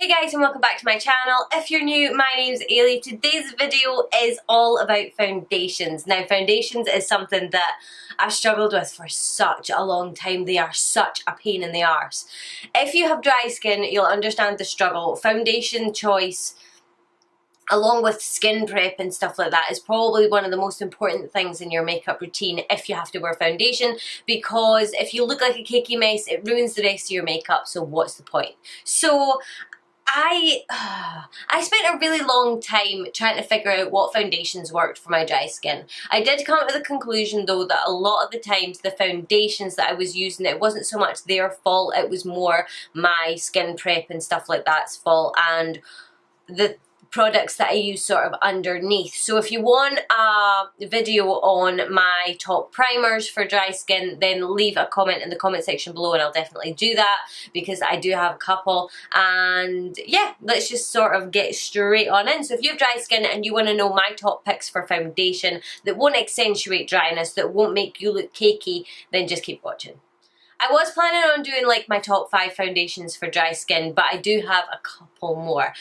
Hey guys, and welcome back to my channel. If you're new, my name's Ailey. Today's video is all about foundations. Now, foundations is something that I've struggled with for such a long time. They are such a pain in the arse. If you have dry skin, you'll understand the struggle. Foundation choice, along with skin prep and stuff like that, is probably one of the most important things in your makeup routine if you have to wear foundation, because if you look like a cakey mess, it ruins the rest of your makeup, so what's the point? So I spent a really long time trying to figure out what foundations worked for my dry skin. I did come to the conclusion though that a lot of the times the foundations that I was using, it wasn't so much their fault, it was more my skin prep and stuff like that's fault, and the products that I use sort of underneath. So if you want a video on my top primers for dry skin, then leave a comment in the comment section below and I'll definitely do that, because I do have a couple. And yeah, let's just sort of get straight on in. So if you have dry skin and you want to know my top picks for foundation that won't accentuate dryness, that won't make you look cakey, then just keep watching. I was planning on doing like my top 5 foundations for dry skin, but I do have a couple more.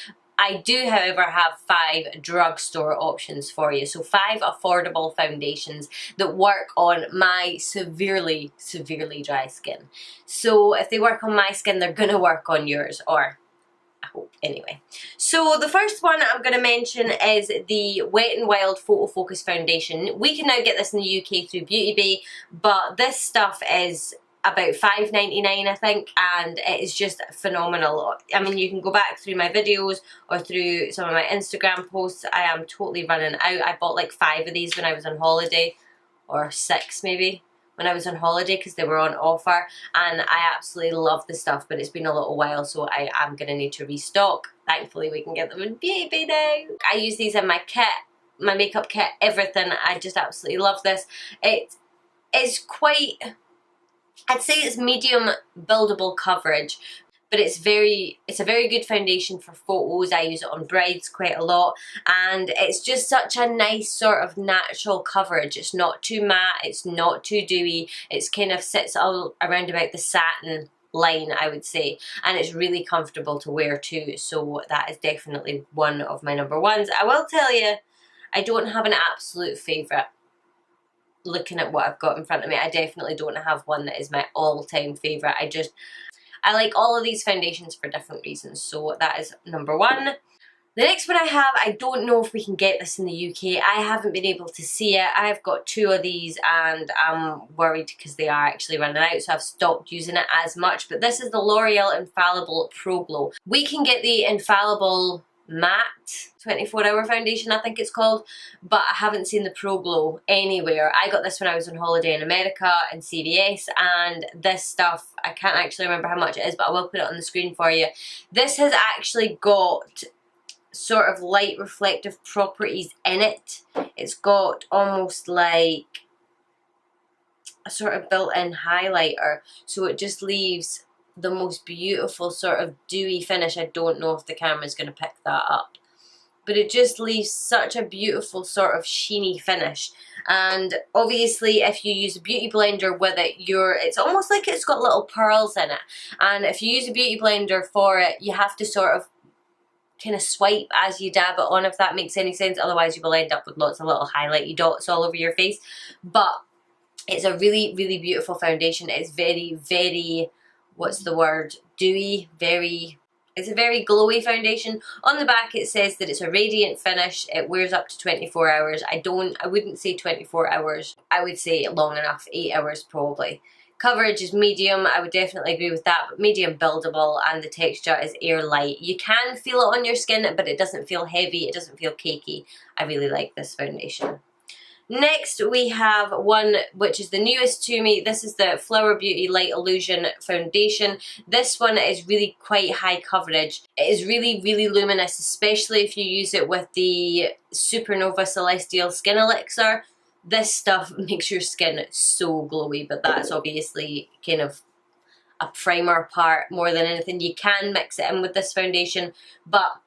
I do, however, have 5 drugstore options for you. So 5 affordable foundations that work on my severely, severely dry skin. So if they work on my skin, they're gonna work on yours, or I hope anyway. So the first one I'm going to mention is the Wet n Wild Photo Focus Foundation. We can now get this in the UK through Beauty Bay, but this stuff is about £5.99 I think, and it is just phenomenal. I mean, you can go back through my videos or through some of my Instagram posts. I am totally running out. I bought like 5 of these when I was on holiday, or 6 maybe, when I was on holiday, because they were on offer, and I absolutely love the stuff, but it's been a little while, so I am going to need to restock. Thankfully we can get them in Beauty Bay now. I use these in my kit, my makeup kit, everything. I just absolutely love this. It is quite, I'd say it's medium buildable coverage, but it's a very good foundation for photos. I use it on brides quite a lot, and it's just such a nice sort of natural coverage. It's not too matte, it's not too dewy, it's kind of sits all around about the satin line, I would say, and it's really comfortable to wear too, so that is definitely one of my number ones. I will tell you, I don't have an absolute favourite. Looking at what I've got in front of me, I definitely don't have one that is my all-time favourite. I like all of these foundations for different reasons, so that is number 1. The next one I have, I don't know if we can get this in the UK. I haven't been able to see it. I've got 2 of these and I'm worried because they are actually running out, so I've stopped using it as much. But this is the L'Oreal Infallible Pro Glow. We can get the Infallible Matte 24-hour foundation, I think it's called, but I haven't seen the Pro Glow anywhere. I got this when I was on holiday in America in CVS, and this stuff, I can't actually remember how much it is, but I will put it on the screen for you. This has actually got sort of light reflective properties in it. It's got almost like a sort of built-in highlighter, so it just leaves the most beautiful sort of dewy finish. I don't know if the camera's going to pick that up, but it just leaves such a beautiful sort of sheeny finish. And obviously if you use a beauty blender with it, it's almost like it's got little pearls in it, and if you use a beauty blender for it, you have to sort of kind of swipe as you dab it on, if that makes any sense, otherwise you will end up with lots of little highlighty dots all over your face. But it's a really, really beautiful foundation. It's very, very, what's the word, dewy, it's a very glowy foundation. On the back it says that it's a radiant finish, it wears up to 24 hours. I wouldn't say 24 hours, I would say long enough, 8 hours probably. Coverage is medium, I would definitely agree with that, but medium buildable, and the texture is airlight. You can feel it on your skin, but it doesn't feel heavy, it doesn't feel cakey. I really like this foundation. Next we have one which is the newest to me. This is the Flower Beauty Light Illusion Foundation. This one is really quite high coverage. It is really, really luminous, especially if you use it with the Supernova Celestial Skin Elixir. This stuff makes your skin so glowy, but that's obviously kind of a primer part more than anything. You can mix it in with this foundation, but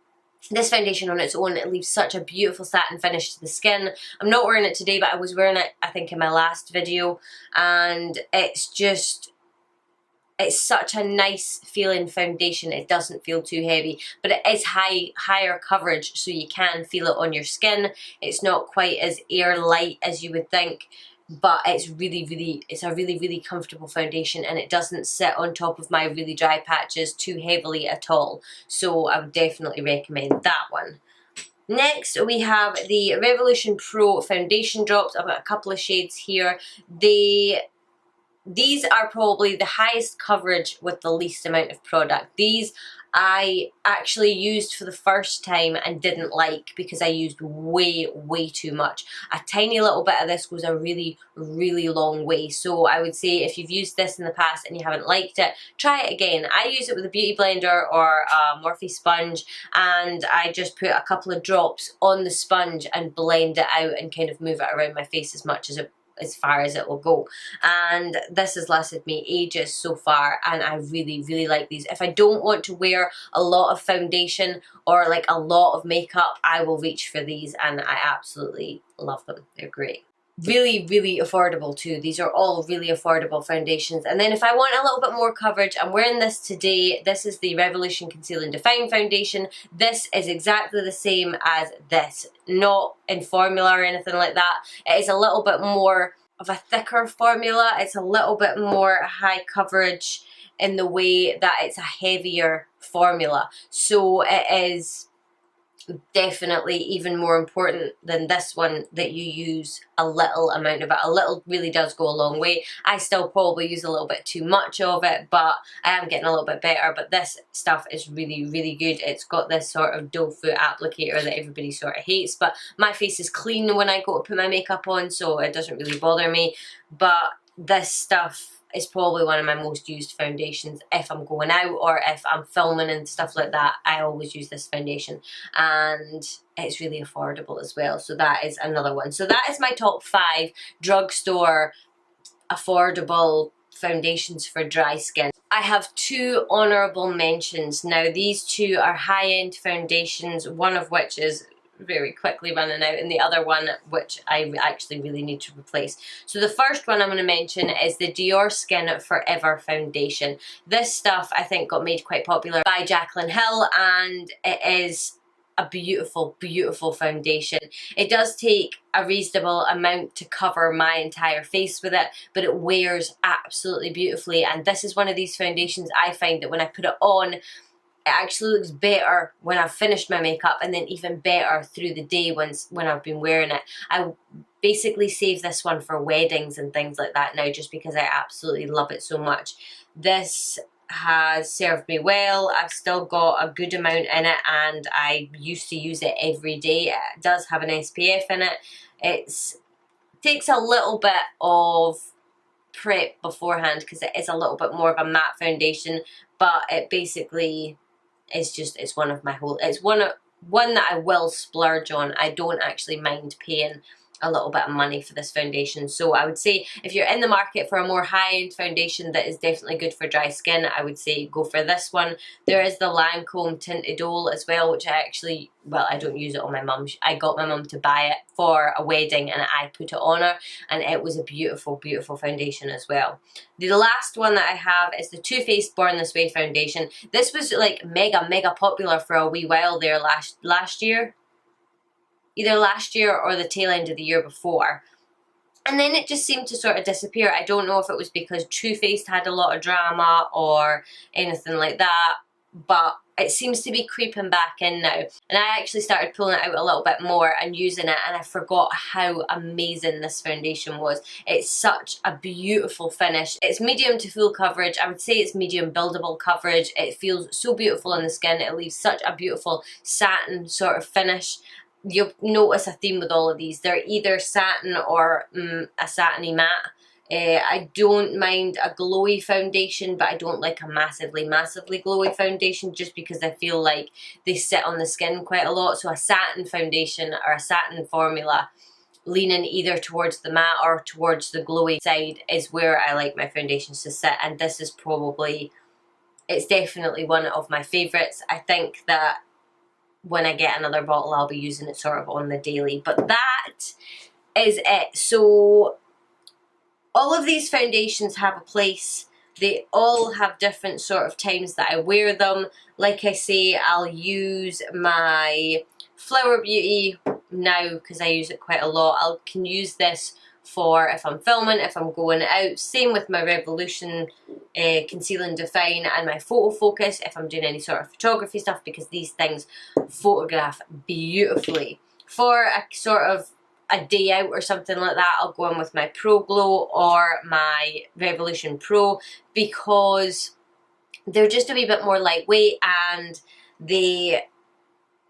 this foundation on its own, it leaves such a beautiful satin finish to the skin. I'm not wearing it today, but I was wearing it, I think, in my last video, and it's It's such a nice feeling foundation. It doesn't feel too heavy, but it is higher coverage, so you can feel it on your skin. It's not quite as air light as you would think, but it's a really comfortable foundation, and it doesn't sit on top of my really dry patches too heavily at all. So I would definitely recommend that one. Next, we have the Revolution Pro Foundation Drops. I've got a couple of shades here. These are probably the highest coverage with the least amount of product. These I actually used for the first time and didn't like because I used way too much. A tiny little bit of this goes a really long way. So I would say if you've used this in the past and you haven't liked it, try it again. I use it with a beauty blender or a Morphe sponge, and I just put a couple of drops on the sponge and blend it out and kind of move it around my face as far as it will go. And this has lasted me ages so far, and I really like these. If I don't want to wear a lot of foundation or like a lot of makeup, I will reach for these, and I absolutely love them. They're great. Really affordable too. These are all really affordable foundations. And then if I want a little bit more coverage, I'm wearing this today. This is the Revolution Conceal and Define Foundation. This is exactly the same as this, not in formula or anything like that. It is a little bit more of a thicker formula. It's a little bit more high coverage in the way that it's a heavier formula. So it is definitely even more important than this one that you use a little amount of it. A little really does go a long way. I still probably use a little bit too much of it, but I am getting a little bit better. But this stuff is really good. It's got this sort of doe foot applicator that everybody sort of hates, but my face is clean when I go to put my makeup on, so it doesn't really bother me. But this stuff is probably one of my most used foundations. If I'm going out or if I'm filming and stuff like that, I always use this foundation, and it's really affordable as well. So that is another one. So that is my top 5 drugstore affordable foundations for dry skin. I have 2 honourable mentions. Now these 2 are high-end foundations, one of which is very quickly running out, and the other one which I actually really need to replace. So the first one I'm going to mention is the Dior Skin Forever Foundation. This stuff I think got made quite popular by Jaclyn Hill, and it is a beautiful foundation. It does take a reasonable amount to cover my entire face with it, but it wears absolutely beautifully. And this is one of these foundations I find that when I put it on, it actually looks better when I've finished my makeup, and then even better through the day when I've been wearing it. I basically save this one for weddings and things like that now, just because I absolutely love it so much. This has served me well. I've still got a good amount in it, and I used to use it every day. It does have an SPF in it. It takes a little bit of prep beforehand because it is a little bit more of a matte foundation, but it basically it's one of my it's one that I will splurge on. I don't actually mind paying a little bit of money for this foundation. So I would say if you're in the market for a more high-end foundation that is definitely good for dry skin, I would say go for this one. There is the Lancome Tinted Dole as well, which I actually, well, I don't use it on my mum. I got my mum to buy it for a wedding and I put it on her, and it was a beautiful foundation as well. The last one that I have is the Too Faced Born This Way foundation. This was like mega popular for a wee while there last year. Either last year or the tail end of the year before. And then it just seemed to sort of disappear. I don't know if it was because Too Faced had a lot of drama or anything like that, but it seems to be creeping back in now. And I actually started pulling it out a little bit more and using it, and I forgot how amazing this foundation was. It's such a beautiful finish. It's medium to full coverage. I would say it's medium buildable coverage. It feels so beautiful on the skin. It leaves such a beautiful satin sort of finish. You'll notice a theme with all of these. They're either satin or a satiny matte. I don't mind a glowy foundation, but I don't like a massively glowy foundation just because I feel like they sit on the skin quite a lot. So a satin foundation or a satin formula leaning either towards the matte or towards the glowy side is where I like my foundations to sit, and this is probably, it's definitely one of my favourites. I think that when I get another bottle, I'll be using it sort of on the daily. But that is it. So all of these foundations have a place They all have different sort of times that I wear them. Like I say, I'll use my Flower Beauty now because I use it quite a lot. I can use this for if I'm filming, if I'm going out. Same with my Revolution Conceal and Define and my Photo Focus if I'm doing any sort of photography stuff, because these things photograph beautifully. For a sort of a day out or something like that, I'll go in with my Pro Glow or my Revolution Pro, because they're just a wee bit more lightweight and they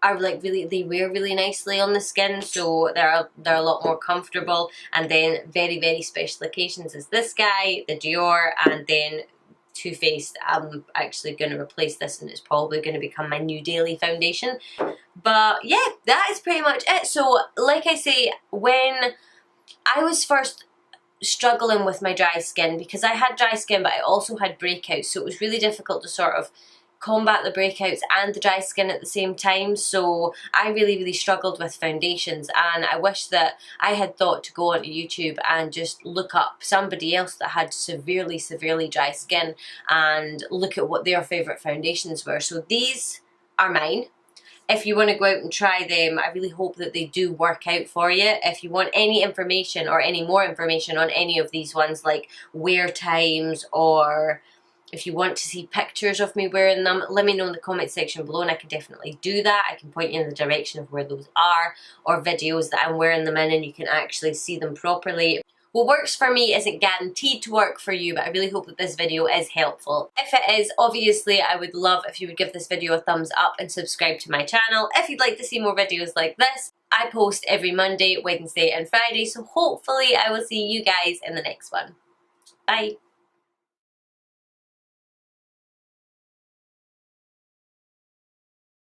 are like they wear really nicely on the skin, so they're a lot more comfortable. And then very special occasions is this guy, the Dior, and then Too Faced. I'm actually going to replace this and it's probably going to become my new daily foundation. But yeah, that is pretty much it. So like I say, when I was first struggling with my dry skin, because I had dry skin but I also had breakouts, so it was really difficult to sort of combat the breakouts and the dry skin at the same time. So I really struggled with foundations, and I wish that I had thought to go onto YouTube and just look up somebody else that had severely dry skin and look at what their favourite foundations were. So these are mine. If you want to go out and try them, I really hope that they do work out for you. If you want any information or any more information on any of these ones, like wear times, or if you want to see pictures of me wearing them, let me know in the comment section below and I can definitely do that. I can point you in the direction of where those are, or videos that I'm wearing them in and you can actually see them properly. What works for me isn't guaranteed to work for you, but I really hope that this video is helpful. If it is, obviously I would love if you would give this video a thumbs up and subscribe to my channel. If you'd like to see more videos like this, I post every Monday, Wednesday and Friday, so hopefully I will see you guys in the next one. Bye!